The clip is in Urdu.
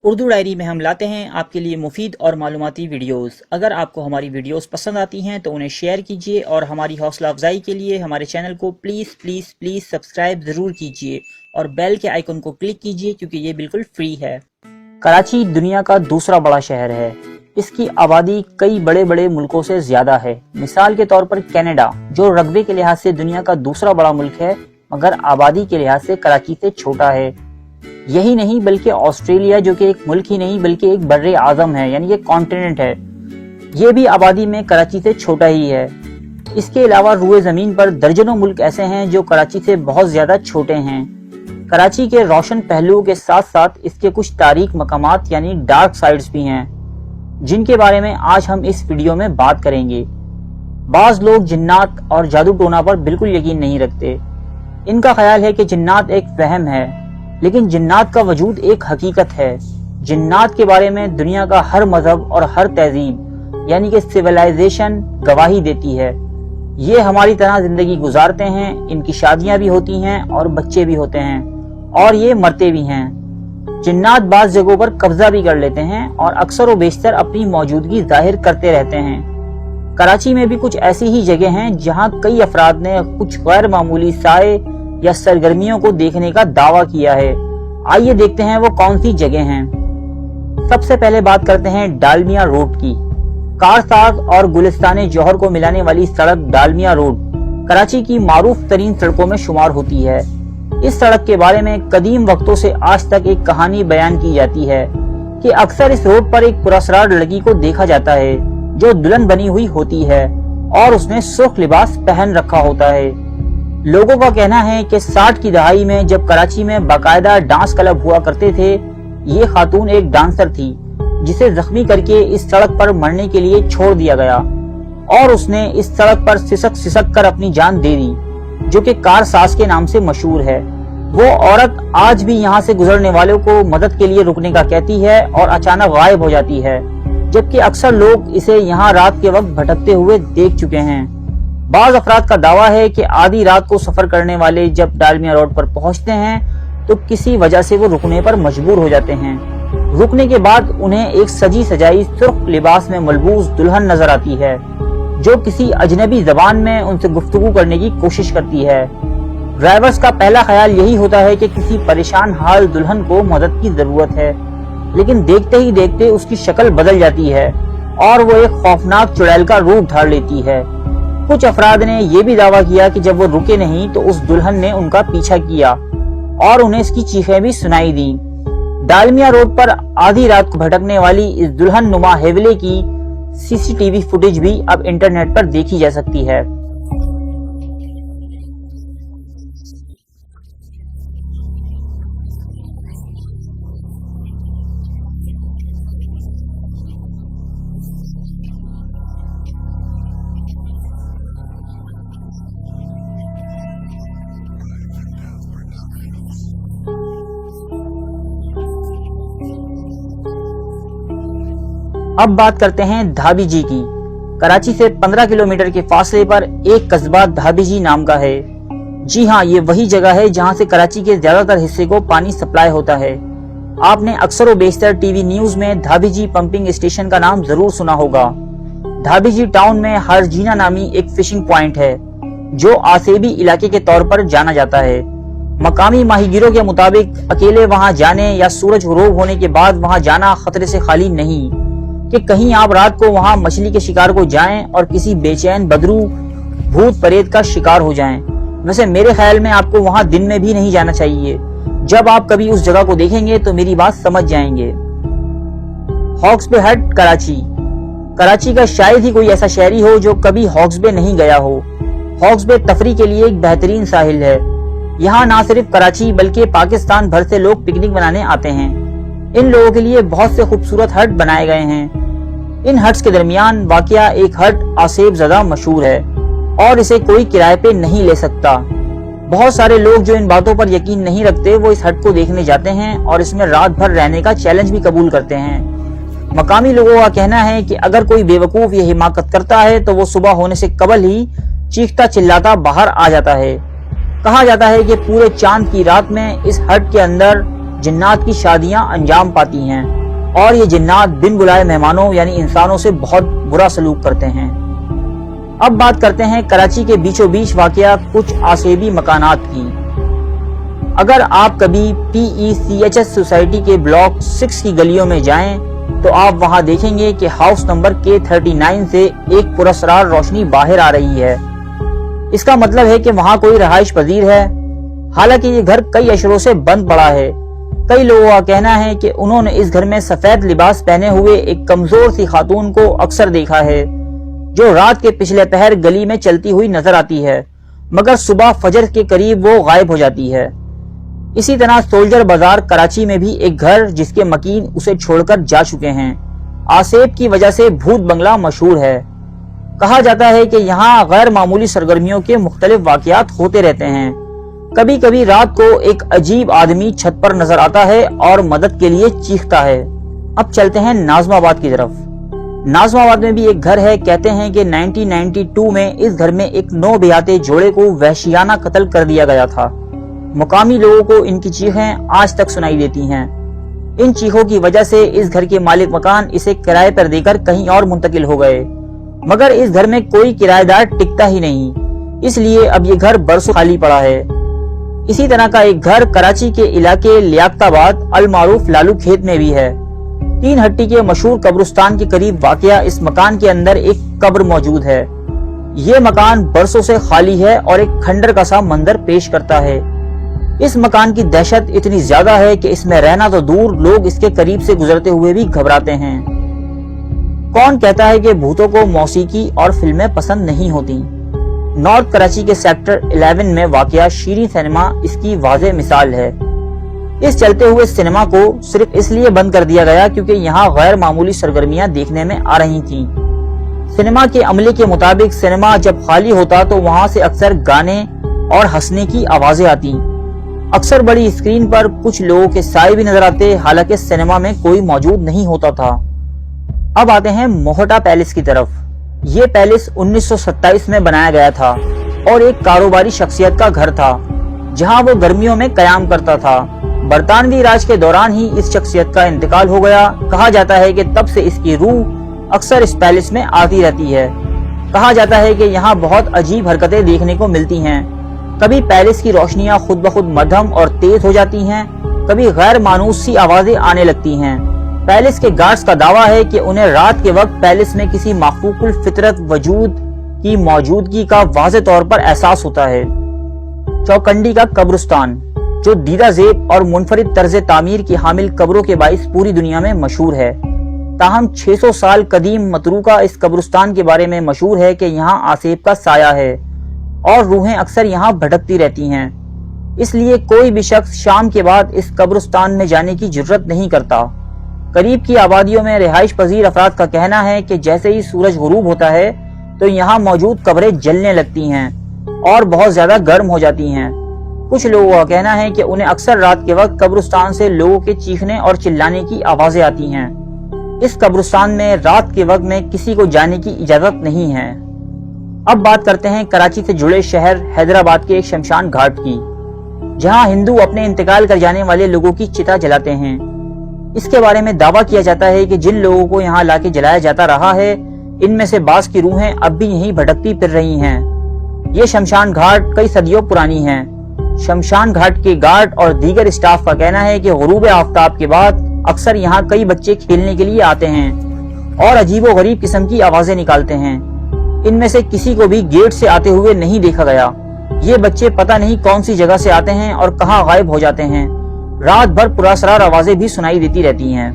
اردو ڈائری میں ہم لاتے ہیں آپ کے لیے مفید اور معلوماتی ویڈیوز۔ اگر آپ کو ہماری ویڈیوز پسند آتی ہیں تو انہیں شیئر کیجیے اور ہماری حوصلہ افزائی کے لیے ہمارے چینل کو پلیز سبسکرائب ضرور کیجیے اور بیل کے آئیکن کو کلک کیجیے کیونکہ یہ بالکل فری ہے۔ کراچی دنیا کا دوسرا بڑا شہر ہے۔ اس کی آبادی کئی بڑے بڑے ملکوں سے زیادہ ہے۔ مثال کے طور پر کینیڈا، جو رقبے کے لحاظ سے دنیا کا دوسرا بڑا ملک ہے، مگر آبادی کے لحاظ سے کراچی سے چھوٹا ہے۔ یہی نہیں بلکہ آسٹریلیا، جو کہ ایک ملک ہی نہیں بلکہ ایک بر اعظم ہے، یعنی ایک کانٹیننٹ ہے، یہ بھی آبادی میں کراچی سے چھوٹا ہی ہے۔ اس کے علاوہ روئے زمین پر درجنوں ملک ایسے ہیں جو کراچی سے بہت زیادہ چھوٹے ہیں۔ کراچی کے روشن پہلوؤں کے ساتھ ساتھ اس کے کچھ تاریک مقامات یعنی ڈارک سائیڈز بھی ہیں، جن کے بارے میں آج ہم اس ویڈیو میں بات کریں گے۔ بعض لوگ جنات اور جادو ٹونا پر بالکل یقین نہیں رکھتے۔ ان کا خیال ہے کہ جنات ایک وہم ہے، لیکن جنات کا وجود ایک حقیقت ہے۔ جنات کے بارے میں دنیا کا ہر مذہب اور ہر تہذیب یعنی کہ سویلائزیشن گواہی دیتی ہے۔ یہ ہماری طرح زندگی گزارتے ہیں، ان کی شادیاں بھی ہوتی ہیں اور بچے بھی ہوتے ہیں، اور یہ مرتے بھی ہیں۔ جنات بعض جگہوں پر قبضہ بھی کر لیتے ہیں اور اکثر و بیشتر اپنی موجودگی ظاہر کرتے رہتے ہیں۔ کراچی میں بھی کچھ ایسی ہی جگہ ہیں جہاں کئی افراد نے کچھ غیر معمولی سائے یا سرگرمیوں کو دیکھنے کا دعویٰ کیا ہے۔ آئیے دیکھتے ہیں وہ کون سی جگہ ہیں۔ سب سے پہلے بات کرتے ہیں ڈالمیا روڈ کی۔ کارساز اور گلستان جوہر کو ملانے والی سڑک ڈالمیا روڈ کراچی کی معروف ترین سڑکوں میں شمار ہوتی ہے۔ اس سڑک کے بارے میں قدیم وقتوں سے آج تک ایک کہانی بیان کی جاتی ہے کہ اکثر اس روڈ پر ایک پراسرار لڑکی کو دیکھا جاتا ہے جو دلہن بنی ہوئی ہوتی ہے اور اس نے سرخ لباس پہن رکھا ہوتا ہے۔ لوگوں کا کہنا ہے کہ 60 کی دہائی میں جب کراچی میں باقاعدہ ڈانس کلب ہوا کرتے تھے، یہ خاتون ایک ڈانسر تھی جسے زخمی کر کے اس سڑک پر مرنے کے لیے چھوڑ دیا گیا، اور اس نے اس سڑک پر سسک کر اپنی جان دے دی، جو کہ کارساز کے نام سے مشہور ہے۔ وہ عورت آج بھی یہاں سے گزرنے والوں کو مدد کے لیے رکنے کا کہتی ہے اور اچانک غائب ہو جاتی ہے، جبکہ اکثر لوگ اسے یہاں رات کے وقت بھٹکتے ہوئے دیکھ چکے ہیں۔ بعض افراد کا دعویٰ ہے کہ آدھی رات کو سفر کرنے والے جب ڈالمیا روڈ پر پہنچتے ہیں تو کسی وجہ سے وہ رکنے پر مجبور ہو جاتے ہیں۔ رکنے کے بعد انہیں ایک سجی سجائی سرخ لباس میں ملبوس دلہن نظر آتی ہے جو کسی اجنبی زبان میں ان سے گفتگو کرنے کی کوشش کرتی ہے۔ ڈرائیورز کا پہلا خیال یہی ہوتا ہے کہ کسی پریشان حال دلہن کو مدد کی ضرورت ہے، لیکن دیکھتے ہی دیکھتے اس کی شکل بدل جاتی ہے اور وہ ایک خوفناک چڑیل کا روپ دھار لیتی ہے۔ کچھ افراد نے یہ بھی دعویٰ کیا کہ جب وہ رکے نہیں تو اس دلہن نے ان کا پیچھا کیا اور انہیں اس کی چیخیں بھی سنائی دیں۔ ڈالمیا روڈ پر آدھی رات کو بھٹکنے والی اس دلہن نما حیولے کی CCTV فوٹیج بھی اب انٹرنیٹ پر دیکھی جا سکتی ہے۔ اب بات کرتے ہیں دھابی جی کی۔ کراچی سے 15 کلومیٹر کے فاصلے پر ایک قصبہ دھابی جی نام کا ہے۔ جی ہاں، یہ وہی جگہ ہے جہاں سے کراچی کے زیادہ تر حصے کو پانی سپلائی ہوتا ہے۔ آپ نے اکثر و بیشتر ٹی وی نیوز میں دھابی جی پمپنگ اسٹیشن کا نام ضرور سنا ہوگا۔ دھابی جی ٹاؤن میں ہرجینا نامی ایک فشنگ پوائنٹ ہے جو آسیبی علاقے کے طور پر جانا جاتا ہے۔ مقامی ماہی گیروں کے مطابق اکیلے وہاں جانے یا سورج غروب ہونے کے بعد وہاں جانا خطرے سے خالی نہیں کہ کہیں آپ رات کو وہاں مچھلی کے شکار کو جائیں اور کسی بے چین بدرو بھوت پریت کا شکار ہو جائیں۔ ویسے میرے خیال میں آپ کو وہاں دن میں بھی نہیں جانا چاہیے۔ جب آپ کبھی اس جگہ کو دیکھیں گے تو میری بات سمجھ جائیں گے۔ ہاکس بے ہٹ کراچی۔ کراچی کا شاید ہی کوئی ایسا شہری ہو جو کبھی ہاکس بے نہیں گیا ہو۔ ہاکس بے تفریح کے لیے ایک بہترین ساحل ہے۔ یہاں نہ صرف کراچی بلکہ پاکستان بھر سے لوگ پکنک منانے آتے ہیں۔ ان لوگوں کے لیے بہت سے خوبصورت ہٹ بنائے گئے ہیں۔ ان ہٹس کے درمیان واقع ایک ہٹ آسیب زدہ مشہور ہے اور اسے کوئی کرائے پہ نہیں لے سکتا۔ بہت سارے لوگ جو ان باتوں پر یقین نہیں رکھتے وہ اس ہٹ کو دیکھنے جاتے ہیں اور اس میں رات بھر رہنے کا چیلنج بھی قبول کرتے ہیں۔ مقامی لوگوں کا کہنا ہے کہ اگر کوئی بے وقوف یہ حماقت کرتا ہے تو وہ صبح ہونے سے قبل ہی چیختا چلاتا باہر آ جاتا ہے۔ کہا جاتا ہے کہ پورے چاند کی رات میں اس ہٹ کے اندر جنات کی شادیاں انجام پاتی ہیں اور یہ جنات بن بلائے مہمانوں یعنی انسانوں سے بہت برا سلوک کرتے ہیں۔ اب بات کرتے ہیں کراچی کے بیچوں بیچ واقع کچھ آسیبی مکانات کی۔ اگر آپ کبھی PECHS سوسائٹی کے بلاک 6 کی گلیوں میں جائیں تو آپ وہاں دیکھیں گے کہ ہاؤس نمبر K39 سے ایک پراسرار روشنی باہر آ رہی ہے۔ اس کا مطلب ہے کہ وہاں کوئی رہائش پذیر ہے، حالانکہ یہ گھر کئی اشروں سے بند پڑا ہے۔ کئی لوگوں کا کہنا ہے کہ انہوں نے اس گھر میں سفید لباس پہنے ہوئے ایک کمزور سی خاتون کو اکثر دیکھا ہے جو رات کے پچھلے پہر گلی میں چلتی ہوئی نظر آتی ہے، مگر صبح فجر کے قریب وہ غائب ہو جاتی ہے۔ اسی طرح سولجر بازار کراچی میں بھی ایک گھر جس کے مکین اسے چھوڑ کر جا چکے ہیں، آسیب کی وجہ سے بھوت بنگلہ مشہور ہے۔ کہا جاتا ہے کہ یہاں غیر معمولی سرگرمیوں کے مختلف واقعات ہوتے رہتے ہیں۔ کبھی کبھی رات کو ایک عجیب آدمی چھت پر نظر آتا ہے اور مدد کے لیے چیختا ہے۔ اب چلتے ہیں ناظم آباد کی طرف۔ ناظم آباد میں بھی ایک گھر ہے۔ کہتے ہیں کہ 1992 میں اس گھر میں ایک 9 بیاتے جوڑے کو وحشیانہ قتل کر دیا گیا تھا۔ مقامی لوگوں کو ان کی چیخیں آج تک سنائی دیتی ہیں۔ ان چیخوں کی وجہ سے اس گھر کے مالک مکان اسے کرائے پر دے کر کہیں اور منتقل ہو گئے، مگر اس گھر میں کوئی کرایہ دار ٹکتا ہی نہیں، اس لیے اب یہ گھر برسوں خالی پڑا ہے۔ اسی طرح کا ایک گھر کراچی کے علاقے لیاقت آباد المعروف لالو کھیت میں بھی ہے۔ 3 ہٹی کے مشہور قبرستان کے قریب واقع اس مکان کے اندر ایک قبر موجود ہے۔ یہ مکان برسوں سے خالی ہے اور ایک کھنڈر کا سا منظر پیش کرتا ہے۔ اس مکان کی دہشت اتنی زیادہ ہے کہ اس میں رہنا تو دور، لوگ اس کے قریب سے گزرتے ہوئے بھی گھبراتے ہیں۔ کون کہتا ہے کہ بھوتوں کو موسیقی اور فلمیں پسند نہیں ہوتی؟ نارتھ کراچی کے سیکٹر 11 میں واقع شیریں سینما اس کی واضح مثال ہے۔ اس چلتے ہوئے سینما کو صرف اس لیے بند کر دیا گیا کیونکہ یہاں غیر معمولی سرگرمیاں دیکھنے میں آ رہی تھیں۔ سینما کے عملے کے مطابق سینما جب خالی ہوتا تو وہاں سے اکثر گانے اور ہنسنے کی آوازیں آتی۔ اکثر بڑی اسکرین پر کچھ لوگوں کے سائے بھی نظر آتے، حالانکہ سینما میں کوئی موجود نہیں ہوتا تھا۔ اب آتے ہیں موہٹا پیلس کی طرف۔ یہ پیلس 1927 میں بنایا گیا تھا اور ایک کاروباری شخصیت کا گھر تھا جہاں وہ گرمیوں میں قیام کرتا تھا۔ برطانوی راج کے دوران ہی اس شخصیت کا انتقال ہو گیا۔ کہا جاتا ہے کہ تب سے اس کی روح اکثر اس پیلس میں آتی رہتی ہے۔ کہا جاتا ہے کہ یہاں بہت عجیب حرکتیں دیکھنے کو ملتی ہیں۔ کبھی پیلس کی روشنیاں خود بخود مدھم اور تیز ہو جاتی ہیں، کبھی غیر مانوس سی آوازیں آنے لگتی ہیں۔ پیلس کے گارڈز کا دعویٰ ہے کہ انہیں رات کے وقت پیلس میں کسی مخفوق الفطرت وجود کی موجودگی کا واضح طور پر احساس ہوتا ہے۔ چوکنڈی کا قبرستان، جو دیدہ زیب اور منفرد طرز تعمیر کی حامل قبروں کے باعث پوری دنیا میں مشہور ہے، تاہم 600 سال قدیم متروکہ اس قبرستان کے بارے میں مشہور ہے کہ یہاں آسیب کا سایہ ہے اور روحیں اکثر یہاں بھٹکتی رہتی ہیں۔ اس لیے کوئی بھی شخص شام کے بعد اس قبرستان میں جانے کی جرت نہیں کرتا۔ قریب کی آبادیوں میں رہائش پذیر افراد کا کہنا ہے کہ جیسے ہی سورج غروب ہوتا ہے تو یہاں موجود قبریں جلنے لگتی ہیں اور بہت زیادہ گرم ہو جاتی ہیں۔ کچھ لوگوں کا کہنا ہے کہ انہیں اکثر رات کے وقت قبرستان سے لوگوں کے چیخنے اور چلانے کی آوازیں آتی ہیں۔ اس قبرستان میں رات کے وقت میں کسی کو جانے کی اجازت نہیں ہے۔ اب بات کرتے ہیں کراچی سے جڑے شہر حیدرآباد کے ایک شمشان گھاٹ کی، جہاں ہندو اپنے انتقال کر جانے والے لوگوں کی چتا جلاتے ہیں۔ اس کے بارے میں دعویٰ کیا جاتا ہے کہ جن لوگوں کو یہاں لا کے جلایا جاتا رہا ہے، ان میں سے بعض کی روحیں اب بھی یہیں بھٹکتی پھر رہی ہیں۔ یہ شمشان گھاٹ کئی صدیوں پرانی ہیں۔ شمشان گھاٹ کے گارڈ اور دیگر اسٹاف کا کہنا ہے کہ غروب آفتاب کے بعد اکثر یہاں کئی بچے کھیلنے کے لیے آتے ہیں اور عجیب و غریب قسم کی آوازیں نکالتے ہیں۔ ان میں سے کسی کو بھی گیٹ سے آتے ہوئے نہیں دیکھا گیا۔ یہ بچے پتہ نہیں کون سی جگہ سے آتے ہیں اور کہاں غائب ہو جاتے ہیں۔ رات بھر پراسرار آوازیں بھی سنائی دیتی رہتی ہیں۔